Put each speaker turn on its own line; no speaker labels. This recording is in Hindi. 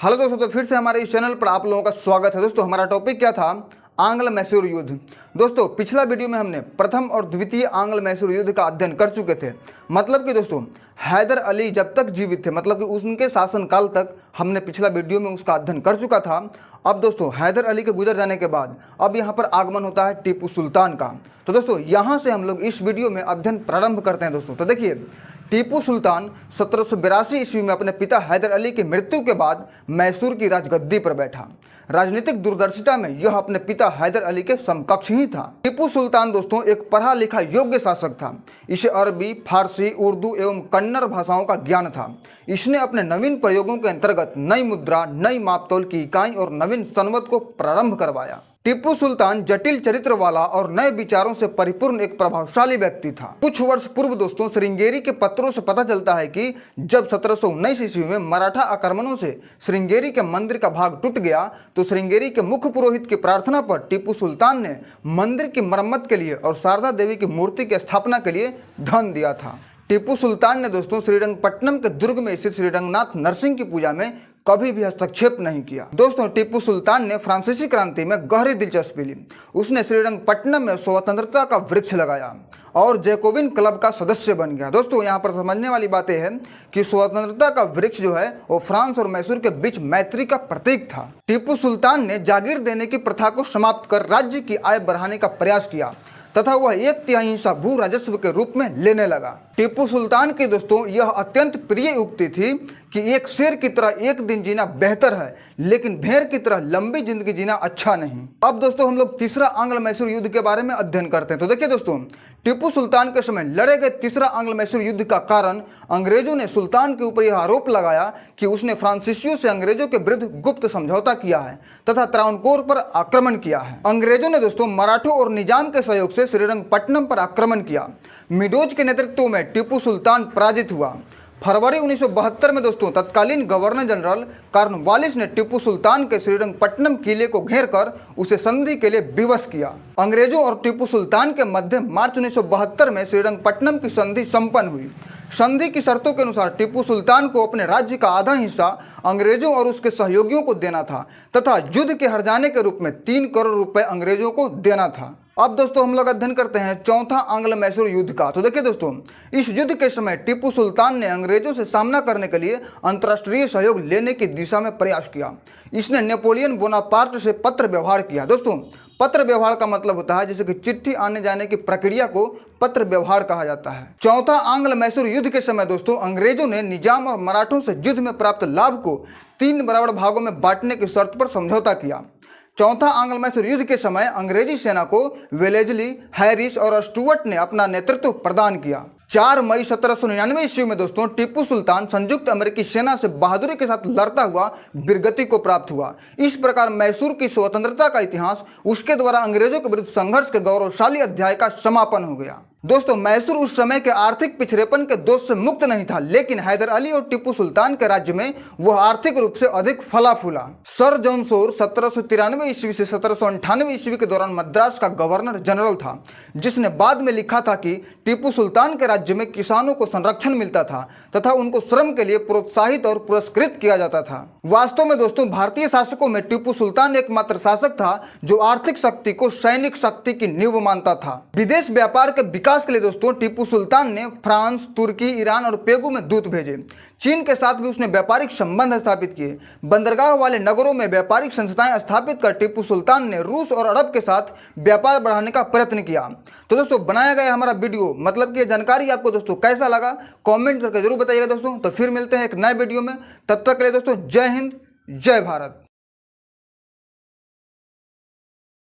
हेलो दोस्तों, तो फिर से हमारे इस चैनल पर आप लोगों का स्वागत है। दोस्तों हमारा टॉपिक क्या था? आंग्ल मैसूर युद्ध। दोस्तों पिछला वीडियो में हमने प्रथम और द्वितीय आंग्ल मैसूर युद्ध का अध्ययन कर चुके थे। मतलब कि दोस्तों हैदर अली जब तक जीवित थे, मतलब कि उनके शासनकाल तक हमने पिछला वीडियो में उसका अध्ययन कर चुका था। अब दोस्तों हैदर अली के गुजर जाने के बाद अब यहाँ पर आगमन होता है टीपू सुल्तान का। तो दोस्तों यहाँ से हम लोग इस वीडियो में अध्ययन प्रारंभ करते हैं। दोस्तों तो देखिए, टीपू सुल्तान 1782 ईस्वी में अपने पिता हैदर अली की मृत्यु के बाद मैसूर की राजगद्दी पर बैठा। राजनीतिक दूरदर्शिता में यह अपने पिता हैदर अली के समकक्ष ही था। टीपू सुल्तान दोस्तों एक पढ़ा लिखा योग्य शासक था। इसे अरबी, फारसी, उर्दू एवं कन्नड़ भाषाओं का ज्ञान था। इसने अपने नवीन प्रयोगों के अंतर्गत नई मुद्रा, नई मापतौल की इकाई और नवीन संवत को प्रारंभ करवाया। टीपू सुल्तान जटिल चरित्र वाला और नए विचारों से परिपूर्ण एक प्रभावशाली व्यक्ति था। कुछ वर्ष पूर्व दोस्तों श्रृंगेरी के पत्रों से पता चलता है कि जब 1719 ईस्वी में मराठा आक्रमणों से श्रृंगेरी के मंदिर का भाग टूट गया तो श्रृंगेरी के मुख्य पुरोहित की प्रार्थना पर टीपू सुल्तान ने मंदिर की मरम्मत के लिए और शारदा देवी की मूर्ति की स्थापना के लिए धन दिया था। टीपू सुल्तान ने दोस्तों श्रीरंगपट्टनम के दुर्ग में स्थित श्री रंगनाथ नरसिंह की पूजा में कभी भी हस्तक्षेप नहीं किया। दोस्तों टीपू सुल्तान ने फ्रांसीसी क्रांति में गहरी दिलचस्पी ली। उसने श्रीरंगपट्टनम में स्वतंत्रता का वृक्ष लगाया और जैकोबिन क्लब का सदस्य बन गया। दोस्तों यहाँ पर समझने वाली बातें हैं कि स्वतंत्रता का वृक्ष जो है वो फ्रांस और मैसूर के बीच मैत्री का प्रतीक था। टीपू सुल्तान ने जागीर देने की प्रथा को समाप्त कर राज्य की आय बढ़ाने का प्रयास किया तथा वह 1/3 हिस्सा भू राजस्व के रूप में लेने लगा। टीपू सुल्तान की दोस्तों यह अत्यंत प्रिय उक्ति थी कि एक शेर की तरह एक दिन जीना बेहतर है, लेकिन भेड़ की तरह लंबी जिंदगी जीना अच्छा नहीं। अब दोस्तों हम लोग तीसरा आंग्ल मैसूर युद्ध के बारे में अध्ययन करते हैं। तो देखिए दोस्तों, टीपू सुल्तान के समय लड़े गए तीसरा आंग्ल मैसूर युद्ध का कारण अंग्रेजों ने सुल्तान के ऊपर यह आरोप लगाया कि उसने फ्रांसीसियों से अंग्रेजों के विरुद्ध गुप्त समझौता किया है तथा त्रावणकोर पर आक्रमण किया है। अंग्रेजों ने दोस्तों मराठों और निजाम के सहयोग से श्रीरंगपट्टनम पर आक्रमण किया। मिडोज के नेतृत्व में टीपू सुल्तान पराजित हुआ। फरवरी 1972 में दोस्तों तत्कालीन गवर्नर जनरल कॉर्नवालिस ने टीपू सुल्तान के श्रीरंगपट्टनम किले को घेर कर उसे संधि के लिए विवश किया। अंग्रेजों और टीपू सुल्तान के मध्य मार्च 1972 में श्रीरंगपट्टनम की संधि संपन्न हुई। संधि की शर्तों के अनुसार टीपू सुल्तान को अपने राज्य का आधा हिस्सा अंग्रेजों और उसके सहयोगियों को देना था तथा युद्ध के हर्जाने के रूप में 3 करोड़ रुपए अंग्रेजों को देना था। अब दोस्तों हम लोग अध्ययन करते हैं चौथा आंग्ल मैसूर युद्ध का। तो देखिए दोस्तों, इस युद्ध के समय टीपू सुल्तान ने अंग्रेजों से सामना करने के लिए अंतर्राष्ट्रीय सहयोग लेने की दिशा में प्रयास किया। इसने नेपोलियन बोनापार्ट से पत्र व्यवहार किया। दोस्तों पत्र व्यवहार का मतलब होता है जैसे कि चिट्ठी आने जाने की प्रक्रिया को पत्र व्यवहार कहा जाता है। चौथा आंग्ल मैसूर युद्ध के समय दोस्तों अंग्रेजों ने निजाम और मराठों से युद्ध में प्राप्त लाभ को 3 बराबर भागों में बांटने की शर्त पर समझौता किया। चौथा आंग्ल मैसूर युद्ध के समय अंग्रेजी सेना को वेलेजली, हैरिस और स्टुअर्ट ने अपना नेतृत्व प्रदान किया। 4 मई 1799 ईस्वी में दोस्तों टीपू सुल्तान संयुक्त अमेरिकी सेना से बहादुरी के साथ लड़ता हुआ वीरगति को प्राप्त हुआ। इस प्रकार मैसूर की स्वतंत्रता का इतिहास उसके द्वारा अंग्रेजों के विरुद्ध संघर्ष के गौरवशाली अध्याय का समापन हो गया। दोस्तों मैसूर उस समय के आर्थिक पिछड़ेपन के दोष से मुक्त नहीं था, लेकिन हैदर अली और टीपू सुल्तान के राज्य में वह आर्थिक रूप से अधिक फला फूला। सर जॉन शोर 1793 ईस्वी से 1798 ईस्वी के दौरान मद्रास का गवर्नर जनरल था, जिसने बाद में लिखा था कि टीपू सुल्तान के राज्य में किसानों को संरक्षण मिलता था तथा उनको श्रम के लिए प्रोत्साहित और पुरस्कृत किया जाता था। वास्तव में दोस्तों भारतीय शासकों में टीपू सुल्तान एकमात्र शासक था जो आर्थिक शक्ति को सैनिक शक्ति की नींव मानता था। विदेश व्यापार के विकास के लिए दोस्तों टीपू सुल्तान ने फ्रांस, तुर्की, ईरान और पेगु में दूत भेजे। चीन के साथ भी उसने व्यापारिक संबंध स्थापित किए। बंदरगाह वाले नगरों में व्यापारिक संस्थाएं स्थापित कर टीपू सुल्तान ने रूस और अरब के साथ व्यापार बढ़ाने का प्रयत्न किया। तो दोस्तों बनाया गया हमारा वीडियो, मतलब कि जानकारी आपको दोस्तों कैसा लगा कमेंट करके जरूर बताइएगा दोस्तों। तो फिर मिलते हैं एक नए वीडियो में, तब तक के लिए दोस्तों जय हिंद, जय भारत।